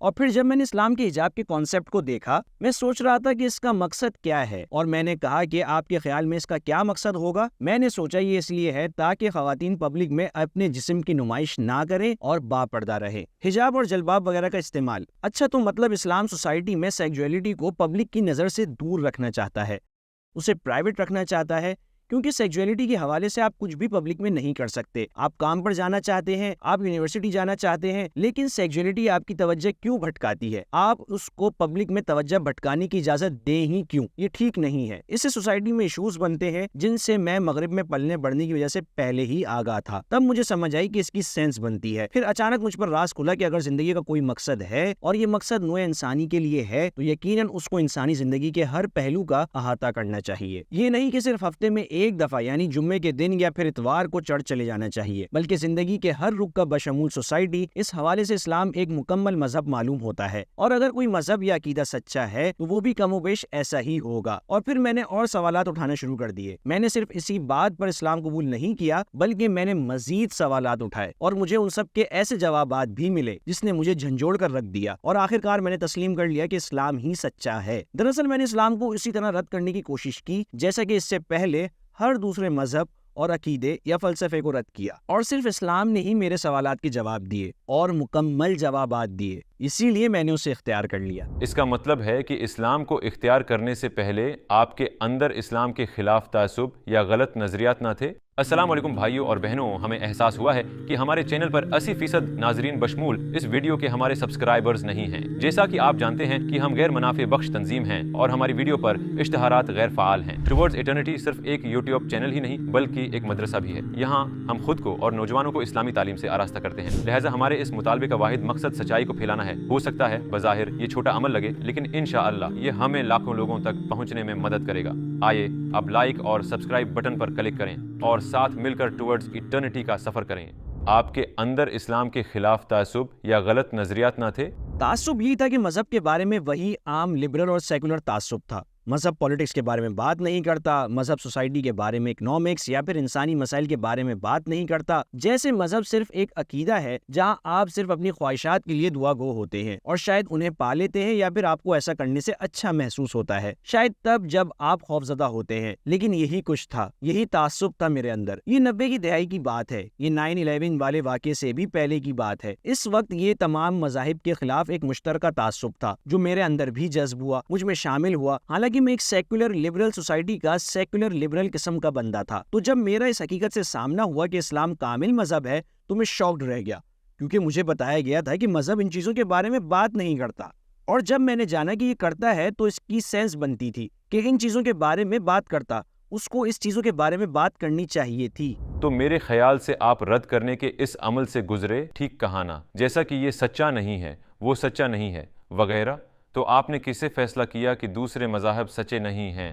اور پھر جب میں نے اسلام کے حجاب کے کانسیپٹ کو دیکھا، میں سوچ رہا تھا کہ اس کا مقصد کیا ہے، اور میں نے کہا کہ آپ کے خیال میں اس کا کیا مقصد ہوگا؟ میں نے سوچا یہ اس لیے ہے تاکہ خواتین پبلک میں اپنے جسم کی نمائش نہ کریں اور با پردہ رہے، حجاب اور جلباب وغیرہ کا استعمال۔ اچھا، تو مطلب اسلام سوسائٹی میں سیکسولیٹی کو پبلک کی نظر سے دور رکھنا چاہتا ہے، اسے پرائیویٹ رکھنا چاہتا ہے، کیونکہ سیکسولیٹی کے حوالے سے آپ کچھ بھی پبلک میں نہیں کر سکتے۔ آپ کام پر جانا چاہتے ہیں، آپ یونیورسٹی جانا چاہتے ہیں، لیکن سیکسولیٹی آپ کی توجہ کیوں بھٹکاتی ہے؟ آپ اس کو پبلک میں توجہ بھٹکانے کی اجازت دیں ہی کیوں؟ یہ ٹھیک نہیں ہے۔ اس سے سوسائٹی میں ایشوز بنتے ہیں جن سے میں مغرب میں پلنے بڑھنے کی وجہ سے پہلے ہی آگاہ تھا۔ تب مجھے سمجھ آئی کہ اس کی سینس بنتی ہے۔ پھر اچانک مجھ پر راز کھلا کہ اگر زندگی کا کوئی مقصد ہے اور یہ مقصد نوع انسانی کے لیے ہے تو یقیناً اس کو انسانی زندگی کے ہر پہلو کا احاطہ کرنا چاہیے۔ یہ نہیں کہ صرف ہفتے میں ایک دفعہ یعنی جمعے کے دن یا پھر اتوار کو چرچ چلے جانا چاہیے، بلکہ زندگی کے ہر رخ کا بشمول سوسائٹی۔ اس حوالے سے اسلام ایک مکمل مذہب معلوم ہوتا ہے، اور اگر کوئی مذہب یا عقیدہ سچا ہے تو وہ بھی کم و بیش ایسا ہی ہوگا۔ اور پھر میں نے اور سوالات اٹھانا شروع کر دیے۔ میں نے صرف اسی بات پر اسلام قبول نہیں کیا بلکہ میں نے مزید سوالات اٹھائے، اور مجھے ان سب کے ایسے جوابات بھی ملے جس نے مجھے جھنجھوڑ کر رکھ دیا، اور آخرکار میں نے تسلیم کر لیا کہ اسلام ہی سچا ہے۔ دراصل میں نے اسلام کو اسی طرح رد کرنے کی کوشش کی جیسا کہ اس سے پہلے ہر دوسرے مذہب اور عقیدے یا فلسفے کو رد کیا، اور صرف اسلام نے ہی میرے سوالات کے جواب دیے اور مکمل جوابات دیے، اسی لیے میں نے اسے اختیار کر لیا۔ اس کا مطلب ہے کہ اسلام کو اختیار کرنے سے پہلے آپ کے اندر اسلام کے خلاف تعصب یا غلط نظریات نہ تھے؟ السلام علیکم بھائیوں اور بہنوں، ہمیں احساس ہوا ہے کہ ہمارے چینل پر 80% ناظرین بشمول اس ویڈیو کے ہمارے سبسکرائبرز نہیں ہیں۔ جیسا کہ آپ جانتے ہیں کہ ہم غیر منافع بخش تنظیم ہیں اور ہماری ویڈیو پر اشتہارات غیر فعال ہیں۔ ٹوورڈز ایٹرنٹی صرف ایک یوٹیوب چینل ہی نہیں بلکہ ایک مدرسہ بھی ہے۔ یہاں ہم خود کو اور نوجوانوں کو اسلامی تعلیم سے آراستہ کرتے ہیں، لہٰذا ہمارے اس مطالبے کا واحد مقصد سچائی کو پھیلانا ہے۔ ہو سکتا ہے بظاہر یہ چھوٹا عمل لگے، لیکن انشاءاللہ یہ ہمیں لاکھوں لوگوں تک پہنچنے میں مدد کرے گا۔ آئیے اب لائک اور سبسکرائب بٹن پر کلک کریں اور ساتھ مل کر ٹوورڈز ایٹرنٹی کا سفر کریں۔ آپ کے اندر اسلام کے خلاف تعصب یا غلط نظریات نہ تھے؟ تعصب یہی تھا کہ مذہب کے بارے میں وہی عام لبرل اور سیکولر تعصب تھا۔ مذہب پولیٹکس کے بارے میں بات نہیں کرتا، مذہب سوسائٹی کے بارے میں اکنامکس یا پھر انسانی مسائل کے بارے میں بات نہیں کرتا۔ جیسے مذہب صرف ایک عقیدہ ہے جہاں آپ صرف اپنی خواہشات کے لیے دعا گو ہوتے ہیں اور شاید انہیں پا لیتے ہیں یا پھر آپ کو ایسا کرنے سے اچھا محسوس ہوتا ہے، شاید تب جب آپ خوفزدہ ہوتے ہیں۔ لیکن یہی کچھ تھا، یہی تعصب تھا میرے اندر۔ یہ 90 کی دہائی کی بات ہے، یہ 9/11 والے واقعے سے بھی پہلے کی بات ہے۔ اس وقت یہ تمام مذاہب کے خلاف ایک مشترکہ تعصب تھا جو میرے اندر بھی جذب ہوا، مجھ میں شامل ہوا، حالانکہ میں ایک سیکولر لبرل سوسائٹی کا سیکولر لبرل قسم کا بندہ تھا۔ تو جب میرا اس حقیقت سے سامنا ہوا کہ اسلام کامل مذہب ہے تو میں شاکڈ رہ گیا، کیونکہ مجھے بتایا گیا تھا کہ مذہب ان چیزوں کے بارے میں بات نہیں کرتا، اور جب میں نے جانا کہ یہ کرتا ہے تو اس کی سینس بنتی تھی کہ ان چیزوں کے بارے میں بات کرتا، اس کو اس چیزوں کے بارے میں بات کرنی چاہیے تھی۔ تو میرے خیال سے آپ رد کرنے کے اس عمل سے گزرے، ٹھیک کہانا، جیسا کہ یہ سچا نہیں ہے، وہ سچا نہیں ہے وغیرہ۔ تو آپ نے کس سے فیصلہ کیا کہ دوسرے مذاہب سچے نہیں ہیں؟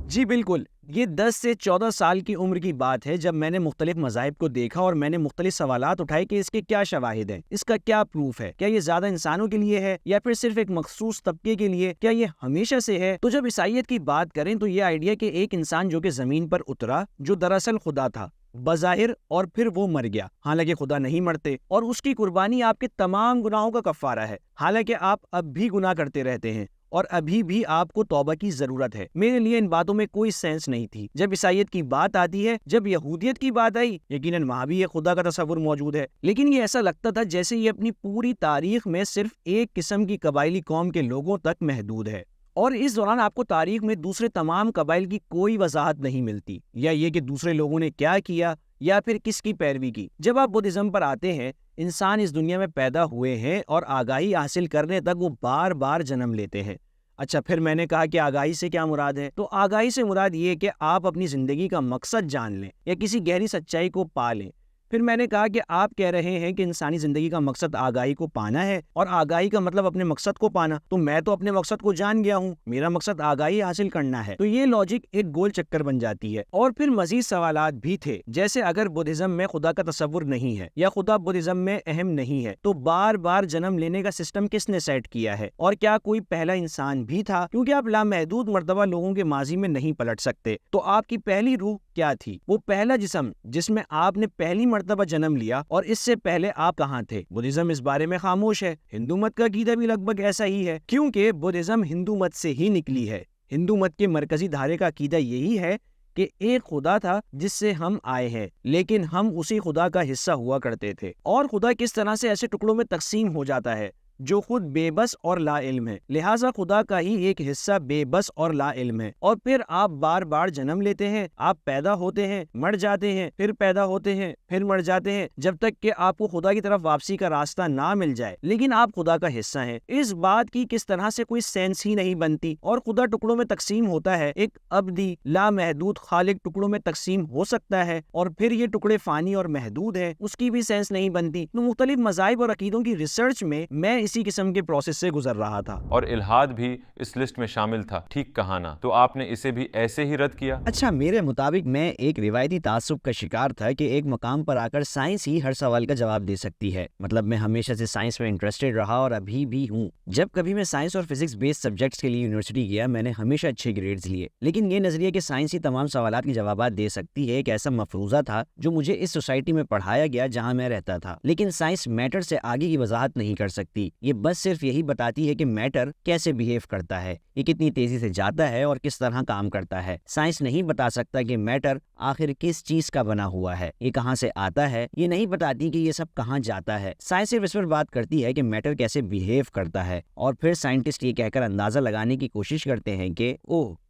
جی بالکل، یہ 10 سے 14 سال کی عمر کی بات ہے جب میں نے مختلف مذاہب کو دیکھا اور میں نے مختلف سوالات اٹھائے کہ اس کے کیا شواہد ہیں، اس کا کیا پروف ہے، کیا یہ زیادہ انسانوں کے لیے ہے یا پھر صرف ایک مخصوص طبقے کے لیے، کیا یہ ہمیشہ سے ہے۔ تو جب عیسائیت کی بات کریں تو یہ آئیڈیا کہ ایک انسان جو کہ زمین پر اترا جو دراصل خدا تھا بظاہر، اور پھر وہ مر گیا، حالانکہ خدا نہیں مرتے، اور اس کی قربانی آپ کے تمام گناہوں کا کفارہ ہے، حالانکہ آپ اب بھی گناہ کرتے رہتے ہیں اور ابھی بھی آپ کو توبہ کی ضرورت ہے۔ میرے لیے ان باتوں میں کوئی سینس نہیں تھی۔ جب عیسائیت کی بات آتی ہے، جب یہودیت کی بات آئی، یقیناً وہاں بھی یہ خدا کا تصور موجود ہے، لیکن یہ ایسا لگتا تھا جیسے یہ اپنی پوری تاریخ میں صرف ایک قسم کی قبائلی قوم کے لوگوں تک محدود ہے، اور اس دوران آپ کو تاریخ میں دوسرے تمام قبائل کی کوئی وضاحت نہیں ملتی، یا یہ کہ دوسرے لوگوں نے کیا کیا یا پھر کس کی پیروی کی۔ جب آپ بدھزم پر آتے ہیں، انسان اس دنیا میں پیدا ہوئے ہیں اور آگاہی حاصل کرنے تک وہ بار بار جنم لیتے ہیں۔ اچھا، پھر میں نے کہا کہ آگاہی سے کیا مراد ہے؟ تو آگاہی سے مراد یہ کہ آپ اپنی زندگی کا مقصد جان لیں یا کسی گہری سچائی کو پا لیں۔ پھر میں نے کہا کہ آپ کہہ رہے ہیں کہ انسانی زندگی کا مقصد آگاہی کو پانا ہے، اور آگاہی کا مطلب اپنے مقصد کو پانا، تو میں تو اپنے مقصد کو جان گیا ہوں، میرا مقصد آگاہی حاصل کرنا ہے۔ تو یہ لاجک ایک گول چکر بن جاتی ہے۔ اور پھر مزید سوالات بھی تھے، جیسے اگر بدھزم میں خدا کا تصور نہیں ہے یا خدا بدھزم میں اہم نہیں ہے تو بار بار جنم لینے کا سسٹم کس نے سیٹ کیا ہے، اور کیا کوئی پہلا انسان بھی تھا؟ کیونکہ آپ لامحدود مرتبہ لوگوں کے ماضی میں نہیں پلٹ سکتے، تو آپ کی پہلی روح کیا تھی؟ وہ پہلا جسم جس میں آپ نے پہلی مرتبہ جنم لیا اور اس سے پہلے آپ کہاں تھے؟ بدھزم اس بارے میں خاموش ہے۔ ہندو مت کا عقیدہ بھی لگ بھگ ایسا ہی ہے، کیونکہ بدھزم ہندو مت سے ہی نکلی ہے۔ ہندو مت کے مرکزی دھارے کا عقیدہ یہی ہے کہ ایک خدا تھا جس سے ہم آئے ہیں، لیکن ہم اسی خدا کا حصہ ہوا کرتے تھے، اور خدا کس طرح سے ایسے ٹکڑوں میں تقسیم ہو جاتا ہے جو خود بے بس اور لا علم ہے، لہٰذا خدا کا ہی ایک حصہ بے بس اور لا علم ہے، اور پھر آپ بار بار جنم لیتے ہیں، آپ پیدا ہوتے ہیں، مر جاتے ہیں، پھر پیدا ہوتے ہیں، پھر مر جاتے ہیں، جب تک کہ آپ کو خدا کی طرف واپسی کا راستہ نہ مل جائے، لیکن آپ خدا کا حصہ ہیں۔ اس بات کی کس طرح سے کوئی سینس ہی نہیں بنتی، اور خدا ٹکڑوں میں تقسیم ہوتا ہے، ایک ابدی لامحدود خالق ٹکڑوں میں تقسیم ہو سکتا ہے، اور پھر یہ ٹکڑے فانی اور محدود ہیں، اس کی بھی سینس نہیں بنتی۔ تو مختلف مذاہب اور عقیدوں کی ریسرچ میں اسی قسم کے پروسیس سے گزر رہا تھا، اور الحاد بھی اس لسٹ میں شامل تھا، ٹھیک کہانا، تو آپ نے اسے بھی ایسے ہی رد کیا؟ اچھا، میرے مطابق میں ایک روایتی تعصب کا شکار تھا کہ ایک مقام پر آ کر سائنس ہی ہر سوال کا جواب دے سکتی ہے۔ مطلب میں ہمیشہ سے سائنس میں انٹرسٹڈ رہا اور ابھی بھی ہوں۔ جب کبھی میں سائنس اور فزکس بیسڈ سبجیکٹس کے لیے یونیورسٹی گیا، میں نے ہمیشہ اچھے گریڈز لیے، لیکن یہ نظریہ کہ سائنس ہی تمام سوالات کے جوابات دے سکتی ہے ایک ایسا مفروضہ تھا جو مجھے اس سوسائٹی میں پڑھایا گیا جہاں میں رہتا تھا، لیکن سائنس میٹر سے آگے کی وضاحت نہیں کر سکتی۔ یہ بس صرف یہی بتاتی ہے کہ میٹر کیسے بیہیو کرتا ہے، یہ کتنی تیزی سے جاتا ہے اور کس طرح کام کرتا ہے۔ سائنس نہیں بتا سکتا کہ میٹر آخر کس چیز کا بنا ہوا ہے، یہ کہاں سے آتا ہے، یہ نہیں بتاتی کہ یہ سب کہاں جاتا ہے۔ سائنس صرف اس پر بات کرتی ہے کہ میٹر کیسے بیہیو کرتا ہے، اور پھر سائنٹسٹ یہ کہہ کر اندازہ لگانے کی کوشش کرتے ہیں کہ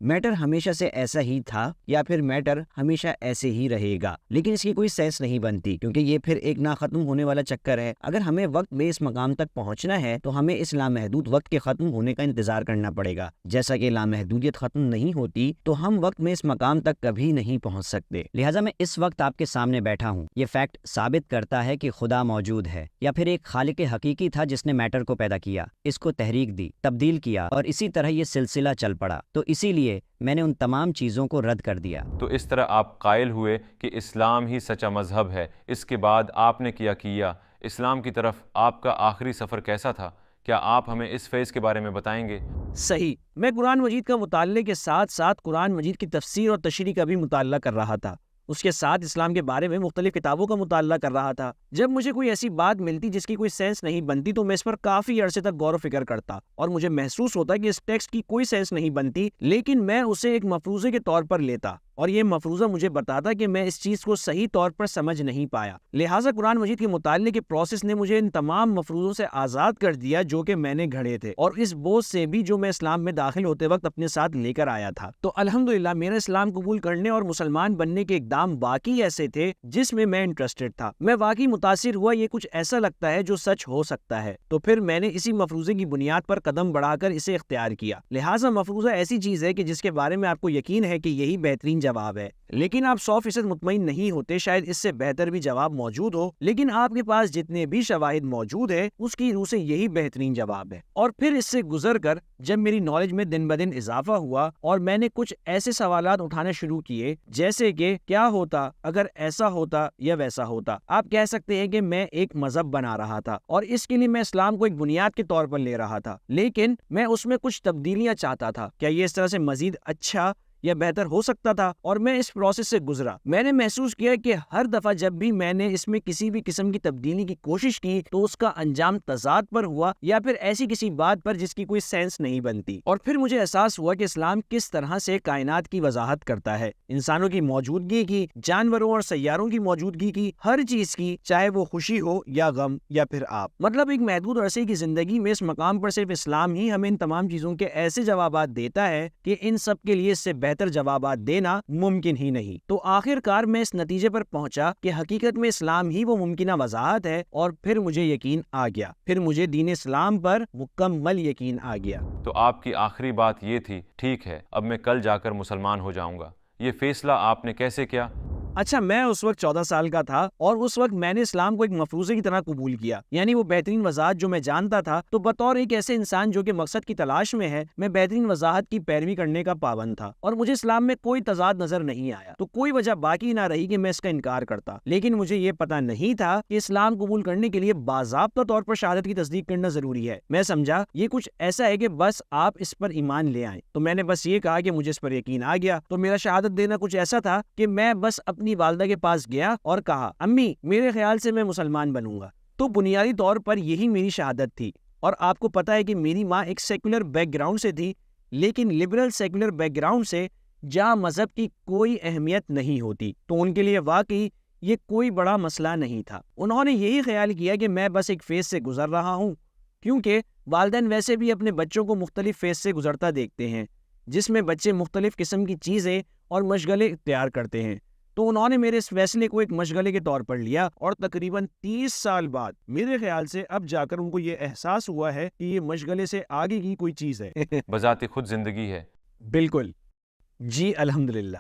میٹر ہمیشہ سے ایسا ہی تھا یا پھر میٹر ہمیشہ ایسے ہی رہے گا، لیکن اس کی کوئی سینس نہیں بنتی، کیونکہ یہ پھر ایک نہ ختم ہونے والا چکر ہے۔ اگر ہمیں وقت میں اس مقام تک پہنچنا ہے تو ہمیں اس لامحدود وقت کے ختم ہونے کا انتظار کرنا پڑے گا۔ جیسا کہ لامحدودیت ختم نہیں ہوتی تو ہم وقت میں اس مقام تک کبھی نہیں پہنچ سکتے۔ لہٰذا میں اس وقت آپ کے سامنے بیٹھا ہوں۔ یہ فیکٹ ثابت کرتا ہے کہ خدا موجود ہے، یا پھر ایک خالق حقیقی تھا جس نے میٹر کو پیدا کیا، اس کو تحریک دی، تبدیل کیا، اور اسی طرح یہ سلسلہ چل پڑا۔ تو اسی لیے میں نے ان تمام چیزوں کو رد کر دیا۔ تو اس طرح آپ قائل ہوئے کہ اسلام ہی سچا مذہب ہے۔ اس کے بعد آپ نے کیا اسلام کی طرف آپ کا آخری سفر کیسا تھا؟ کیا آپ ہمیں اس فیز کے بارے میں بتائیں گے؟ صحیح، میں قرآن مجید کا مطالعے کے ساتھ ساتھ قرآن مجید کی تفسیر اور تشریح کا بھی مطالعہ کر رہا تھا۔ اس کے ساتھ اسلام کے بارے میں مختلف کتابوں کا مطالعہ کر رہا تھا۔ جب مجھے کوئی ایسی بات ملتی جس کی کوئی سینس نہیں بنتی تو میں اس پر کافی عرصے تک غور و فکر کرتا، اور مجھے محسوس ہوتا کہ اس ٹیکسٹ کی کوئی سینس نہیں بنتی، لیکن میں اسے ایک مفروضے کے طور پر لیتا، اور یہ مفروضہ مجھے بتاتا کہ میں اس چیز کو صحیح طور پر سمجھ نہیں پایا۔ لہٰذا قرآن مجید کے مطالعے کے پروسیس نے مجھے ان تمام مفروضوں سے آزاد کر دیا جو کہ میں نے گھڑے تھے، اور اس بوجھ سے بھی جو میں اسلام میں داخل ہوتے وقت اپنے ساتھ لے کر آیا تھا۔ تو الحمدللہ میرا اسلام قبول کرنے اور مسلمان بننے کے اقدام واقعی ایسے تھے جس میں میں انٹرسٹڈ تھا۔ میں واقعی متاثر ہوا، یہ کچھ ایسا لگتا ہے جو سچ ہو سکتا ہے، تو پھر میں نے اسی مفروضے کی بنیاد پر قدم بڑھا کر اسے اختیار کیا۔ لہٰذا مفروضہ ایسی چیز ہے کہ جس کے بارے میں آپ کو یقین ہے کہ یہی بہترین جواب ہے، لیکن آپ 100% مطمئن نہیں ہوتے، شاید اس سے بہتر بھی جواب موجود ہو، لیکن آپ کے پاس جتنے بھی شواہد موجود ہے اس کی روح سے یہی بہترین جواب ہے۔ اور پھر اس سے گزر کر جب میری نالج میں دن بدن اضافہ ہوا اور میں نے کچھ ایسے سوالات اٹھانا شروع کیے جیسے کہ کیا ہوتا اگر ایسا ہوتا یا ویسا ہوتا، آپ کہہ سکتے ہیں کہ میں ایک مذہب بنا رہا تھا، اور اس کے لیے میں اسلام کو ایک بنیاد کے طور پر لے رہا تھا، لیکن میں اس میں کچھ تبدیلیاں چاہتا تھا۔ کیا یہ اس طرح سے مزید اچھا یا بہتر ہو سکتا تھا؟ اور میں اس پروسیس سے گزرا۔ میں نے محسوس کیا کہ ہر دفعہ جب بھی میں نے اس میں کسی بھی قسم کی تبدیلی کی کوشش کی تو اس کا انجام تضاد پر ہوا، یا پھر ایسی کسی بات پر جس کی کوئی سینس نہیں بنتی۔ اور پھر مجھے احساس ہوا کہ اسلام کس طرح سے کائنات کی وضاحت کرتا ہے، انسانوں کی موجودگی کی، جانوروں اور سیاروں کی موجودگی کی، ہر چیز کی، چاہے وہ خوشی ہو یا غم یا پھر آپ۔ مطلب ایک محدود عرصے کی زندگی میں اس مقام پر صرف اسلام ہی ہمیں ان تمام چیزوں کے ایسے جوابات دیتا ہے کہ ان سب کے لیے اس سے بہتر جوابات دینا ممکن ہی نہیں۔ تو آخر کار میں اس نتیجے پر پہنچا کہ حقیقت میں اسلام ہی وہ ممکنہ وضاحت ہے، اور پھر مجھے یقین آ گیا، پھر مجھے دین اسلام پر مکمل یقین آ گیا۔ تو آپ کی آخری بات یہ تھی، ٹھیک ہے اب میں کل جا کر مسلمان ہو جاؤں گا، یہ فیصلہ آپ نے کیسے کیا؟ اچھا، میں اس وقت 14 سال کا تھا اور اس وقت میں نے اسلام کو ایک مفروضے کی طرح قبول کیا، یعنی وہ بہترین وضاحت جو میں جانتا تھا۔ تو بطور ایک ایسے انسان جو کہ مقصد کی تلاش میں ہے، میں بہترین وضاحت کی پیروی کرنے کا پابند تھا، اور مجھے اسلام میں کوئی تضاد نظر نہیں آیا، تو کوئی وجہ باقی نہ رہی کہ میں اس کا انکار کرتا۔ لیکن مجھے یہ پتہ نہیں تھا کہ اسلام قبول کرنے کے لیے باضابطہ طور پر شہادت کی تصدیق کرنا ضروری ہے۔ میں سمجھا یہ کچھ ایسا ہے کہ بس آپ اس پر ایمان لے آئیں، تو میں نے بس یہ کہا کہ مجھے اس پر یقین آ گیا۔ تو میرا شہادت دینا کچھ ایسا تھا کہ میں بس اپنی اپنی والدہ کے پاس گیا اور کہا امی میرے خیال سے میں مسلمان بنوں گا. تو بنیادی طور پر یہی میری شہادت تھی. اور آپ کو پتا ہے کہ میری ماں ایک سیکولر بیک گراؤنڈ سے تھی, لیکن لبرل سیکولر بیک گراؤنڈ سے جہاں مذہب کی کوئی اہمیت نہیں ہوتی, تو ان کے لیے واقعی یہ کوئی بڑا مسئلہ نہیں تھا. انہوں نے یہی خیال کیا کہ میں بس ایک فیز سے گزر رہا ہوں, کیونکہ والدین ویسے بھی اپنے بچوں کو مختلف فیز سے گزرتا دیکھتے ہیں جس میں بچے مختلف قسم کی چیزیں اور مشغلے اختیار کرتے ہیں. تو انہوں نے میرے اس فیصلے کو ایک مشغلے کے طور پر لیا, اور تقریباً 30 سال بعد میرے خیال سے اب جا کر ان کو یہ احساس ہوا ہے کہ یہ مشغلے سے آگے کی کوئی چیز ہے. بذات خود زندگی ہے. بالکل جی, الحمدللہ.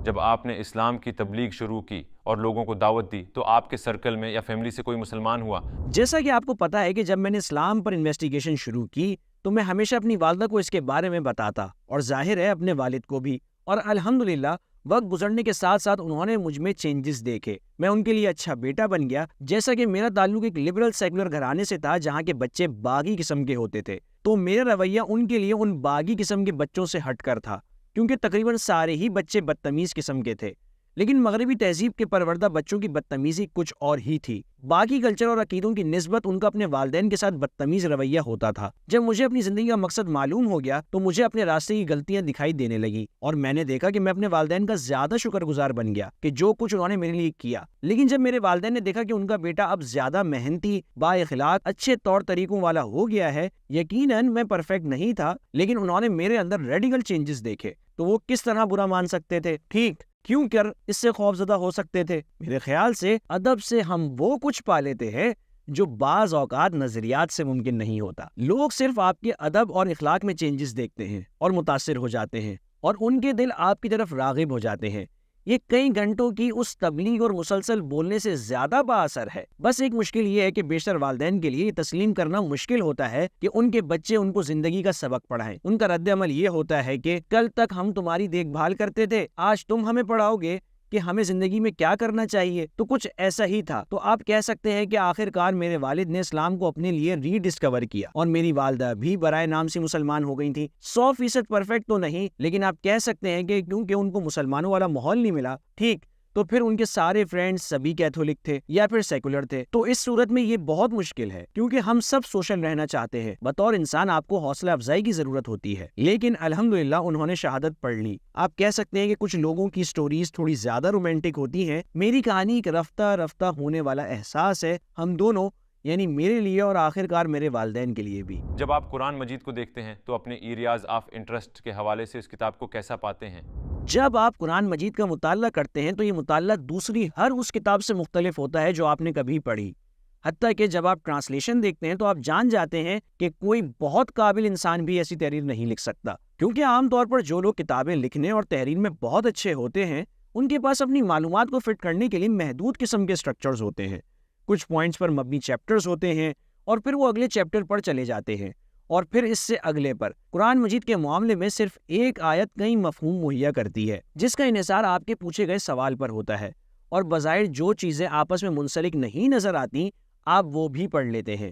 جب آپ نے اسلام کی تبلیغ شروع کی اور لوگوں کو دعوت دی تو آپ کے سرکل میں یا فیملی سے کوئی مسلمان ہوا؟ جیسا کہ آپ کو پتا ہے کہ جب میں نے اسلام پر انویسٹیگیشن شروع کی تو میں ہمیشہ اپنی والدہ کو اس کے بارے میں بتاتا, اور ظاہر ہے اپنے والد کو بھی, اور الحمدللہ وقت گزرنے کے ساتھ ساتھ انہوں نے مجھ میں چینجز دیکھے. میں ان کے لیے اچھا بیٹا بن گیا. جیسا کہ میرا تعلق ایک لبرل سیکولر گھرانے سے تھا جہاں کے بچے باغی قسم کے ہوتے تھے, تو میرا رویہ ان کے لیے ان باغی قسم کے بچوں سے ہٹ کر تھا, کیونکہ تقریباً سارے ہی بچے بدتمیز قسم کے تھے. لیکن مغربی تہذیب کے پروردہ بچوں کی بدتمیزی کچھ اور ہی تھی. باقی کلچر اور عقیدوں کی نسبت ان کا اپنے والدین کے ساتھ بدتمیز رویہ ہوتا تھا. جب مجھے اپنی زندگی کا مقصد معلوم ہو گیا تو مجھے اپنے راستے کی غلطیاں دکھائی دینے لگی, اور میں نے دیکھا کہ میں اپنے والدین کا زیادہ شکر گزار بن گیا کہ جو کچھ انہوں نے میرے لیے کیا. لیکن جب میرے والدین نے دیکھا کہ ان کا بیٹا اب زیادہ محنتی, با اخلاق, اچھے طور طریقوں والا ہو گیا ہے, یقیناً میں پرفیکٹ نہیں تھا, لیکن انہوں نے میرے اندر ریڈیکل چینجز دیکھے, تو وہ کس طرح برا مان سکتے تھے؟ ٹھیک کیوں کر اس سے خوفزدہ ہو سکتے تھے؟ میرے خیال سے ادب سے ہم وہ کچھ پا لیتے ہیں جو بعض اوقات نظریات سے ممکن نہیں ہوتا. لوگ صرف آپ کے ادب اور اخلاق میں چینجز دیکھتے ہیں اور متاثر ہو جاتے ہیں, اور ان کے دل آپ کی طرف راغب ہو جاتے ہیں. یہ کئی گھنٹوں کی اس تبلیغ اور مسلسل بولنے سے زیادہ بااثر ہے. بس ایک مشکل یہ ہے کہ بیشتر والدین کے لیے یہ تسلیم کرنا مشکل ہوتا ہے کہ ان کے بچے ان کو زندگی کا سبق پڑھائیں. ان کا رد عمل یہ ہوتا ہے کہ کل تک ہم تمہاری دیکھ بھال کرتے تھے, آج تم ہمیں پڑھاؤ گے کہ ہمیں زندگی میں کیا کرنا چاہیے. تو کچھ ایسا ہی تھا. تو آپ کہہ سکتے ہیں کہ آخر کار میرے والد نے اسلام کو اپنے لیے ری ڈسکور کیا, اور میری والدہ بھی برائے نام سے مسلمان ہو گئی تھی. 100% پرفیکٹ تو نہیں, لیکن آپ کہہ سکتے ہیں کہ کیونکہ ان کو مسلمانوں والا ماحول نہیں ملا, ٹھیک, تو پھر ان کے سارے فرینڈز سبھی کیتھولک تھے یا پھر سیکولر تھے. تو اس صورت میں یہ بہت مشکل ہے, کیونکہ ہم سب سوشل رہنا چاہتے ہیں. بطور انسان آپ کو حوصلہ افزائی کی ضرورت ہوتی ہے, لیکن الحمدللہ انہوں نے شہادت پڑھ لی. آپ کہہ سکتے ہیں کہ کچھ لوگوں کی سٹوریز تھوڑی زیادہ رومانٹک ہوتی ہیں. میری کہانی ایک رفتہ رفتہ ہونے والا احساس ہے, ہم دونوں, یعنی میرے لیے اور آخر کار میرے والدین کے لیے بھی. جب آپ قرآن مجید کو دیکھتے ہیں تو اپنے ایریاز آف انٹرسٹ کے حوالے سے اس کتاب کو کیسا پاتے ہیں؟ جب آپ قرآن مجید کا مطالعہ کرتے ہیں تو یہ مطالعہ دوسری ہر اس کتاب سے مختلف ہوتا ہے جو آپ نے کبھی پڑھی. حتیٰ کہ جب آپ ٹرانسلیشن دیکھتے ہیں تو آپ جان جاتے ہیں کہ کوئی بہت قابل انسان بھی ایسی تحریر نہیں لکھ سکتا, کیونکہ عام طور پر جو لوگ کتابیں لکھنے اور تحریر میں بہت اچھے ہوتے ہیں ان کے پاس اپنی معلومات کو فٹ کرنے کے لیے محدود قسم کے سٹرکچرز ہوتے ہیں. کچھ پوائنٹس پر مبنی چیپٹرز ہوتے ہیں, اور پھر وہ اگلے چیپٹر پر چلے جاتے ہیں, اور پھر اس سے اگلے پر. قرآن مجید کے معاملے میں صرف ایک آیت کئی مفہوم مہیا کرتی ہے, جس کا انحصار آپ کے پوچھے گئے سوال پر ہوتا ہے, اور بظاہر جو چیزیں آپس میں منسلک نہیں نظر آتی آپ وہ بھی پڑھ لیتے ہیں.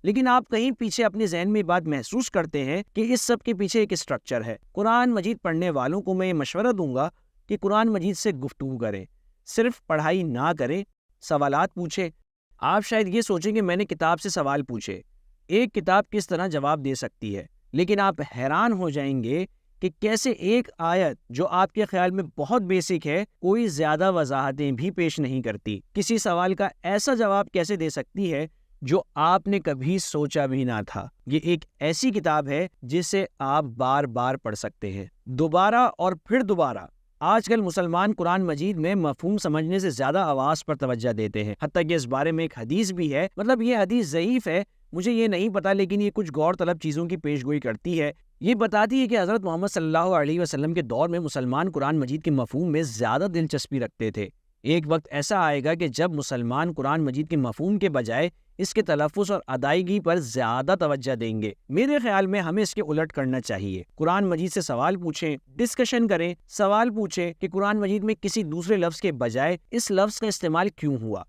لیکن آپ کہیں پیچھے اپنے ذہن میں بات محسوس کرتے ہیں کہ اس سب کے پیچھے ایک اسٹرکچر ہے. قرآن مجید پڑھنے والوں کو میں یہ مشورہ دوں گا کہ قرآن مجید سے گفتگو کریں, صرف پڑھائی نہ کریں, سوالات پوچھیں. آپ شاید یہ سوچیں کہ میں نے کتاب سے سوال پوچھے, ایک کتاب کس طرح جواب دے سکتی ہے, لیکن آپ حیران ہو جائیں گے کہ کیسے ایک آیت جو آپ کے خیال میں بہت بیسک ہے کوئی زیادہ وضاحتیں بھی پیش نہیں کرتی, کسی سوال کا ایسا جواب کیسے دے سکتی ہے جو آپ نے کبھی سوچا بھی نہ تھا. یہ ایک ایسی کتاب ہے جسے آپ بار بار پڑھ سکتے ہیں, دوبارہ اور پھر دوبارہ. آج کل مسلمان قرآن مجید میں مفہوم سمجھنے سے زیادہ آواز پر توجہ دیتے ہیں, حتیٰ کہ اس بارے میں ایک حدیث بھی ہے, مطلب یہ حدیث ضعیف ہے, مجھے یہ نہیں پتا, لیکن یہ کچھ غور طلب چیزوں کی پیش گوئی کرتی ہے. یہ بتاتی ہے کہ حضرت محمد صلی اللہ علیہ وسلم کے دور میں مسلمان قرآن مجید کے مفہوم میں زیادہ دلچسپی رکھتے تھے. ایک وقت ایسا آئے گا کہ جب مسلمان قرآن مجید کے مفہوم کے بجائے اس کے تلفظ اور ادائیگی پر زیادہ توجہ دیں گے. میرے خیال میں ہمیں اس کے الٹ کرنا چاہیے. قرآن مجید سے سوال پوچھیں, ڈسکشن کریں, سوال پوچھیں کہ قرآن مجید میں کسی دوسرے لفظ کے بجائے اس لفظ کا استعمال کیوں ہوا.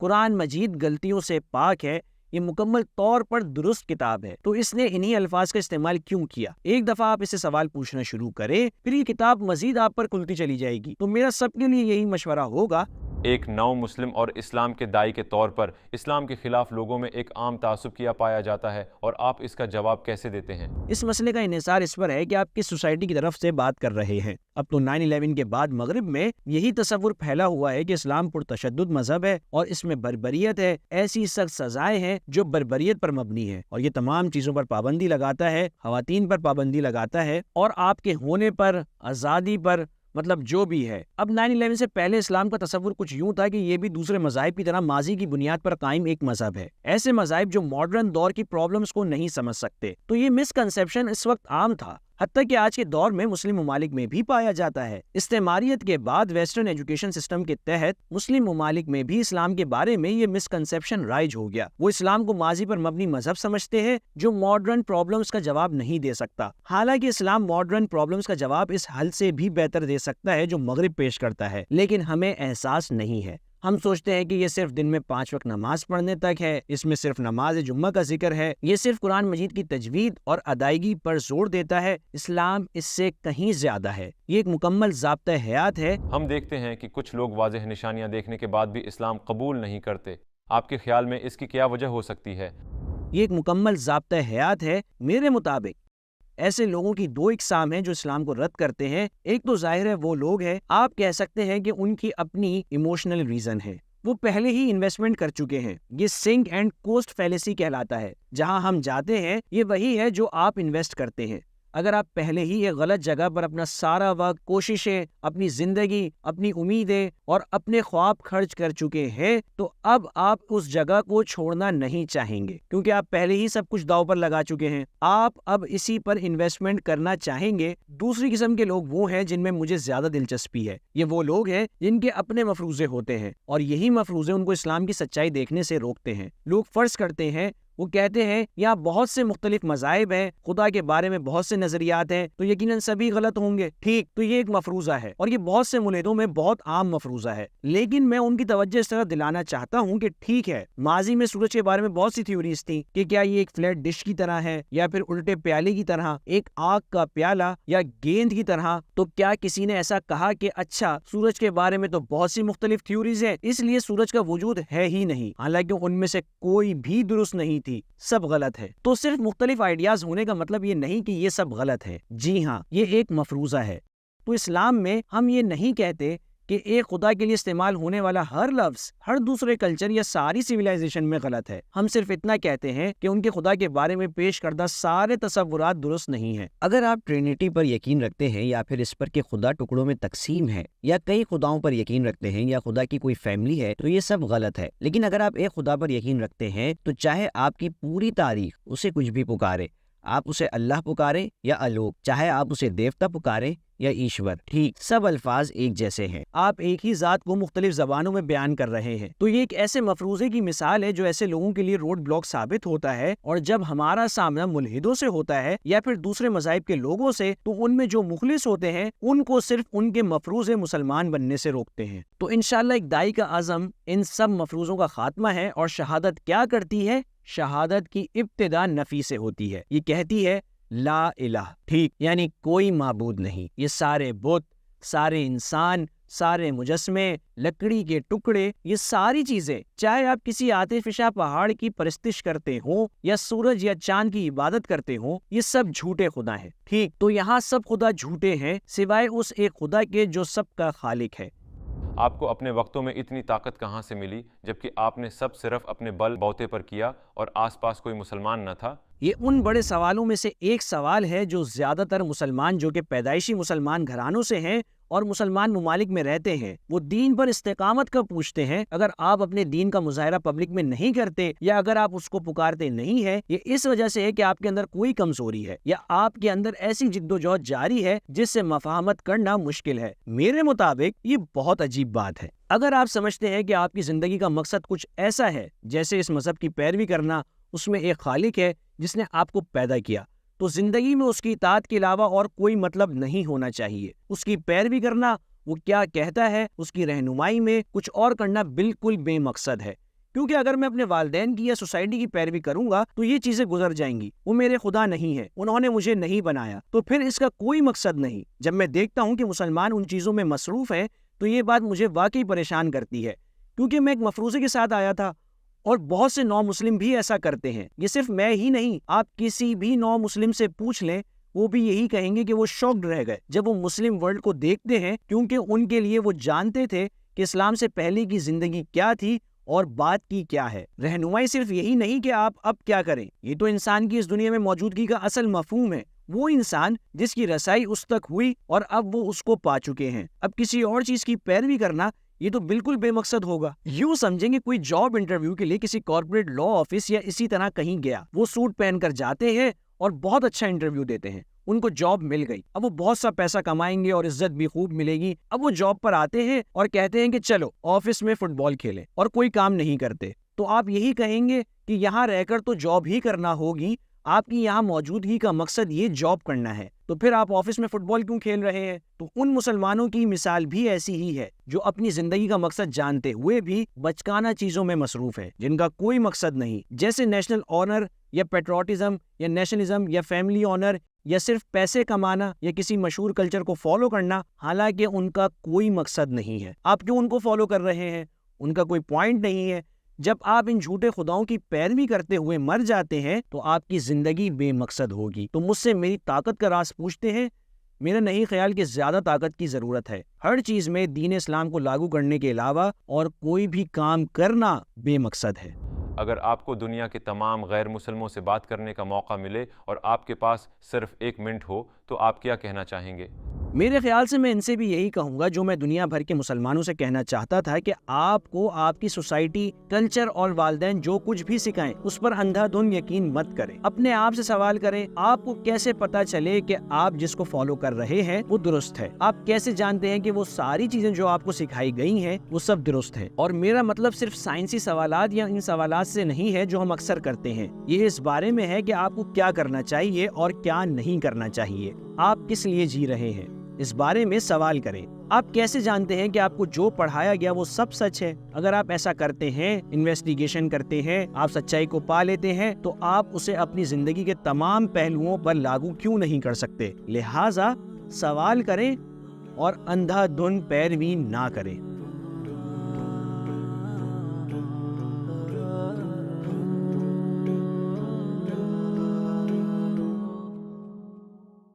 قرآن مجید غلطیوں سے پاک ہے, یہ مکمل طور پر درست کتاب ہے، تو اس نے انہی الفاظ کا استعمال کیوں کیا؟ ایک دفعہ آپ اسے سوال پوچھنا شروع کریں، پھر یہ کتاب مزید آپ پر کھلتی چلی جائے گی۔ تو میرا سب کے لیے یہی مشورہ ہوگا، ایک نو مسلم اور اسلام کے داعی کے طور پر اسلام کے خلاف لوگوں میں ایک عام تعصب کیا پایا جاتا ہے، اور آپ اس کا جواب کیسے دیتے ہیں؟ اس مسئلے کا انحصار اس پر ہے کہ آپ کس سوسائٹی کی طرف سے بات کر رہے ہیں۔ اب تو 9/11 کے بعد مغرب میں یہی تصور پھیلا ہوا ہے کہ اسلام پرتشدد مذہب ہے اور اس میں بربریت ہے، ایسی سخت سزائیں ہیں جو بربریت پر مبنی ہے، اور یہ تمام چیزوں پر پابندی لگاتا ہے، خواتین پر پابندی لگاتا ہے، اور آپ کے ہونے پر، آزادی پر، مطلب جو بھی ہے۔ اب 9/11 سے پہلے اسلام کا تصور کچھ یوں تھا کہ یہ بھی دوسرے مذاہب کی طرح ماضی کی بنیاد پر قائم ایک مذہب ہے، ایسے مذاہب جو ماڈرن دور کی پرابلمز کو نہیں سمجھ سکتے۔ تو یہ مسکنسیپشن اس وقت عام تھا، حتیٰ کہ آج کے دور میں مسلم ممالک میں بھی پایا جاتا ہے۔ استعماریت کے بعد ویسٹرن ایجوکیشن سسٹم کے تحت مسلم ممالک میں بھی اسلام کے بارے میں یہ مسکنسیپشن رائج ہو گیا۔ وہ اسلام کو ماضی پر مبنی مذہب سمجھتے ہیں جو ماڈرن پرابلمز کا جواب نہیں دے سکتا، حالانکہ اسلام ماڈرن پرابلمز کا جواب اس حل سے بھی بہتر دے سکتا ہے جو مغرب پیش کرتا ہے، لیکن ہمیں احساس نہیں ہے۔ ہم سوچتے ہیں کہ یہ صرف دن میں 5 وقت نماز پڑھنے تک ہے، اس میں صرف نماز جمعہ کا ذکر ہے، یہ صرف قرآن مجید کی تجوید اور ادائیگی پر زور دیتا ہے۔ اسلام اس سے کہیں زیادہ ہے، یہ ایک مکمل ضابطہ حیات ہے۔ ہم دیکھتے ہیں کہ کچھ لوگ واضح نشانیاں دیکھنے کے بعد بھی اسلام قبول نہیں کرتے۔ آپ کے خیال میں اس کی کیا وجہ ہو سکتی ہے؟ یہ ایک مکمل ضابطہ حیات ہے۔ میرے مطابق ایسے لوگوں کی 2 اقسام ہیں جو اسلام کو رد کرتے ہیں۔ ایک تو ظاہر ہے وہ لوگ ہیں، آپ کہہ سکتے ہیں کہ ان کی اپنی ایموشنل ریزن ہے، وہ پہلے ہی انویسٹمنٹ کر چکے ہیں۔ یہ سنک اینڈ کوسٹ فیلیسی کہلاتا ہے، جہاں ہم جاتے ہیں یہ وہی ہے جو آپ انویسٹ کرتے ہیں۔ اگر آپ پہلے ہی ایک غلط جگہ پر اپنا سارا وقت، کوششیں، اپنی زندگی، اپنی امیدیں اور اپنے خواب خرچ کر چکے ہیں تو اب آپ اس جگہ کو چھوڑنا نہیں چاہیں گے، کیونکہ آپ پہلے ہی سب کچھ داؤ پر لگا چکے ہیں۔ آپ اب اسی پر انویسٹمنٹ کرنا چاہیں گے۔ دوسری قسم کے لوگ وہ ہیں جن میں مجھے زیادہ دلچسپی ہے۔ یہ وہ لوگ ہیں جن کے اپنے مفروضے ہوتے ہیں، اور یہی مفروضے ان کو اسلام کی سچائی دیکھنے سے روکتے ہیں۔ لوگ فرض کرتے ہیں، وہ کہتے ہیں یہاں بہت سے مختلف مذاہب ہیں، خدا کے بارے میں بہت سے نظریات ہیں، تو یقیناً سبھی غلط ہوں گے۔ ٹھیک، تو یہ ایک مفروضہ ہے، اور یہ بہت سے ملحدوں میں بہت عام مفروضہ ہے، لیکن میں ان کی توجہ اس طرح دلانا چاہتا ہوں کہ ٹھیک ہے، ماضی میں سورج کے بارے میں بہت سی تھیوریز تھیں کہ کیا یہ ایک فلیٹ ڈش کی طرح ہے، یا پھر الٹے پیالے کی طرح، ایک آگ کا پیالہ، یا گیند کی طرح۔ تو کیا کسی نے ایسا کہا کہ اچھا سورج کے بارے میں تو بہت سی مختلف تھیوریز ہیں، اس لیے سورج کا وجود ہے ہی نہیں؟ حالانکہ ان میں سے کوئی بھی درست نہیں تھی، سب غلط ہے۔ تو صرف مختلف آئیڈیاز ہونے کا مطلب یہ نہیں کہ یہ سب غلط ہے۔ جی ہاں، یہ ایک مفروضہ ہے۔ تو اسلام میں ہم یہ نہیں کہتے کہ ایک خدا کے لیے استعمال ہونے والا ہر لفظ ہر دوسرے کلچر یا ساری سویلائزیشن میں غلط ہے۔ ہم صرف اتنا کہتے ہیں کہ ان کے خدا کے بارے میں پیش کردہ سارے تصورات درست نہیں ہیں۔ اگر آپ ٹرینٹی پر یقین رکھتے ہیں، یا پھر اس پر کہ خدا ٹکڑوں میں تقسیم ہے، یا کئی خداؤں پر یقین رکھتے ہیں، یا خدا کی کوئی فیملی ہے، تو یہ سب غلط ہے۔ لیکن اگر آپ ایک خدا پر یقین رکھتے ہیں تو چاہے آپ کی پوری تاریخ اسے کچھ بھی پکارے، آپ اسے اللہ پکارے یا الوک، چاہے آپ اسے دیوتا پکارے یا ایشور، ٹھیک، سب الفاظ ایک جیسے ہیں۔ آپ ایک ہی ذات کو مختلف زبانوں میں بیان کر رہے ہیں۔ تو یہ ایک ایسے مفروضے کی مثال ہے جو ایسے لوگوں کے لیے روڈ بلاک ثابت ہوتا ہے، اور جب ہمارا سامنا ملحدوں سے ہوتا ہے یا پھر دوسرے مذاہب کے لوگوں سے، تو ان میں جو مخلص ہوتے ہیں ان کو صرف ان کے مفروضے مسلمان بننے سے روکتے ہیں۔ تو انشاءاللہ ایک داعی کا عزم ان سب مفروضوں کا خاتمہ ہے، اور شہادت کیا کرتی ہے؟ شہادت کی ابتدا نفی سے ہوتی ہے، یہ کہتی ہے لا الہ، ٹھیک، یعنی کوئی معبود نہیں۔ یہ سارے بت، سارے انسان، سارے مجسمے، لکڑی کے ٹکڑے، یہ ساری چیزیں، چاہے آپ کسی آتش فشاں پہاڑ کی پرستش کرتے ہوں یا سورج یا چاند کی عبادت کرتے ہوں، یہ سب جھوٹے خدا ہیں، ٹھیک۔ تو یہاں سب خدا جھوٹے ہیں سوائے اس ایک خدا کے جو سب کا خالق ہے۔ آپ کو اپنے وقتوں میں اتنی طاقت کہاں سے ملی جبکہ آپ نے سب صرف اپنے بل بوتے پر کیا اور آس پاس کوئی مسلمان نہ تھا؟ یہ ان بڑے سوالوں میں سے ایک سوال ہے جو زیادہ تر مسلمان جو کہ پیدائشی مسلمان گھرانوں سے ہیں اور مسلمان ممالک میں رہتے ہیں، وہ دین پر استقامت کا پوچھتے ہیں۔ اگر آپ اپنے دین کا مظاہرہ پبلک میں نہیں کرتے، یا اگر آپ اس کو پکارتے نہیں ہیں، یہ اس وجہ سے ہے کہ آپ کے اندر کوئی کمزوری ہے، یا آپ کے اندر ایسی جد و جہد جاری ہے جس سے مفاہمت کرنا مشکل ہے۔ میرے مطابق یہ بہت عجیب بات ہے۔ اگر آپ سمجھتے ہیں کہ آپ کی زندگی کا مقصد کچھ ایسا ہے جیسے اس مذہب کی پیروی کرنا، اس میں ایک خالق ہے جس نے آپ کو پیدا کیا، تو زندگی میں اس کی اطاعت کے علاوہ اور کوئی مطلب نہیں ہونا چاہیے۔ اس کی پیروی کرنا، وہ کیا کہتا ہے اس کی رہنمائی میں کچھ اور کرنا بالکل بے مقصد ہے۔ کیونکہ اگر میں اپنے والدین کی یا سوسائٹی کی پیروی کروں گا تو یہ چیزیں گزر جائیں گی. وہ میرے خدا نہیں ہے, انہوں نے مجھے نہیں بنایا, تو پھر اس کا کوئی مقصد نہیں. جب میں دیکھتا ہوں کہ مسلمان ان چیزوں میں مصروف ہیں تو یہ بات مجھے واقعی پریشان کرتی ہے, کیونکہ میں ایک مفروضے کے ساتھ آیا تھا اور بہت سے نو مسلم بھی ایسا کرتے ہیں. یہ صرف میں ہی نہیں, آپ کسی بھی نو مسلم سے پوچھ لیں, وہ بھی یہی کہیں گے کہ وہ شاکڈ رہ گئے جب وہ مسلم ورلڈ کو دیکھتے ہیں, کیونکہ ان کے لیے وہ جانتے تھے کہ اسلام سے پہلے کی زندگی کیا تھی اور بات کی کیا ہے. رہنمائی صرف یہی نہیں کہ آپ اب کیا کریں, یہ تو انسان کی اس دنیا میں موجودگی کا اصل مفہوم ہے. وہ انسان جس کی رسائی اس تک ہوئی اور اب وہ اس کو پا چکے ہیں. اب کسی اور چیز کی پیروی کرنا یہ تو بالکل بے مقصد ہوگا. یوں سمجھیں کہ کوئی جاب انٹرویو کے لیے کسی کارپوریٹ لا آفس یا اسی طرح کہیں گیا, وہ سوٹ پہن کر جاتے ہیں اور بہت اچھا انٹرویو دیتے ہیں, ان کو جاب مل گئی, اب وہ بہت سا پیسہ کمائیں گے اور عزت بھی خوب ملے گی. اب وہ جاب پر آتے ہیں اور کہتے ہیں کہ چلو آفس میں فٹ بال کھیلیں, اور کوئی کام نہیں کرتے. تو آپ یہی کہیں گے کہ یہاں رہ کر تو جاب ہی کرنا ہوگی, آپ کی یہاں موجودگی کا مقصد یہ جاب کرنا ہے, تو پھر آپ آفس میں فٹ بال کیوں کھیل رہے ہیں؟ تو ان مسلمانوں کی مثال بھی ایسی ہی ہے جو اپنی زندگی کا مقصد جانتے ہوئے بھی بچکانہ چیزوں میں مصروف ہے جن کا کوئی مقصد نہیں, جیسے نیشنل آنر یا پیٹریوٹزم یا نیشنلزم یا فیملی آنر یا صرف پیسے کمانا یا کسی مشہور کلچر کو فالو کرنا, حالانکہ ان کا کوئی مقصد نہیں ہے. آپ کیوں ان کو فالو کر رہے ہیں؟ ان کا کوئی پوائنٹ نہیں ہے. جب آپ ان جھوٹے خداؤں کی پیروی کرتے ہوئے مر جاتے ہیں تو آپ کی زندگی بے مقصد ہوگی. تو مجھ سے میری طاقت کا راز پوچھتے ہیں, میرا نہیں خیال کہ زیادہ طاقت کی ضرورت ہے. ہر چیز میں دین اسلام کو لاگو کرنے کے علاوہ اور کوئی بھی کام کرنا بے مقصد ہے. اگر آپ کو دنیا کے تمام غیر مسلموں سے بات کرنے کا موقع ملے اور آپ کے پاس صرف 1 منٹ ہو تو آپ کیا کہنا چاہیں گے؟ میرے خیال سے میں ان سے بھی یہی کہوں گا جو میں دنیا بھر کے مسلمانوں سے کہنا چاہتا تھا, کہ آپ کو آپ کی سوسائٹی, کلچر اور والدین جو کچھ بھی سکھائیں اس پر اندھا دھند یقین مت کریں. اپنے آپ سے سوال کریں, آپ کو کیسے پتا چلے کہ آپ جس کو فالو کر رہے ہیں وہ درست ہے؟ آپ کیسے جانتے ہیں کہ وہ ساری چیزیں جو آپ کو سکھائی گئی ہیں وہ سب درست ہے؟ اور میرا مطلب صرف سائنسی سوالات یا ان سوالات سے نہیں ہے جو ہم اکثر کرتے ہیں, یہ اس بارے میں ہے کہ آپ کو کیا کرنا چاہیے اور کیا نہیں کرنا چاہیے, آپ کس لیے جی رہے ہیں, اس بارے میں سوال کریں. آپ کیسے جانتے ہیں کہ آپ کو جو پڑھایا گیا وہ سب سچ ہے؟ اگر آپ ایسا کرتے ہیں, انویسٹیگیشن کرتے ہیں, آپ سچائی کو پا لیتے ہیں, تو آپ اسے اپنی زندگی کے تمام پہلوؤں پر لاگو کیوں نہیں کر سکتے؟ لہٰذا سوال کریں اور اندھا دھند پیروی نہ کریں.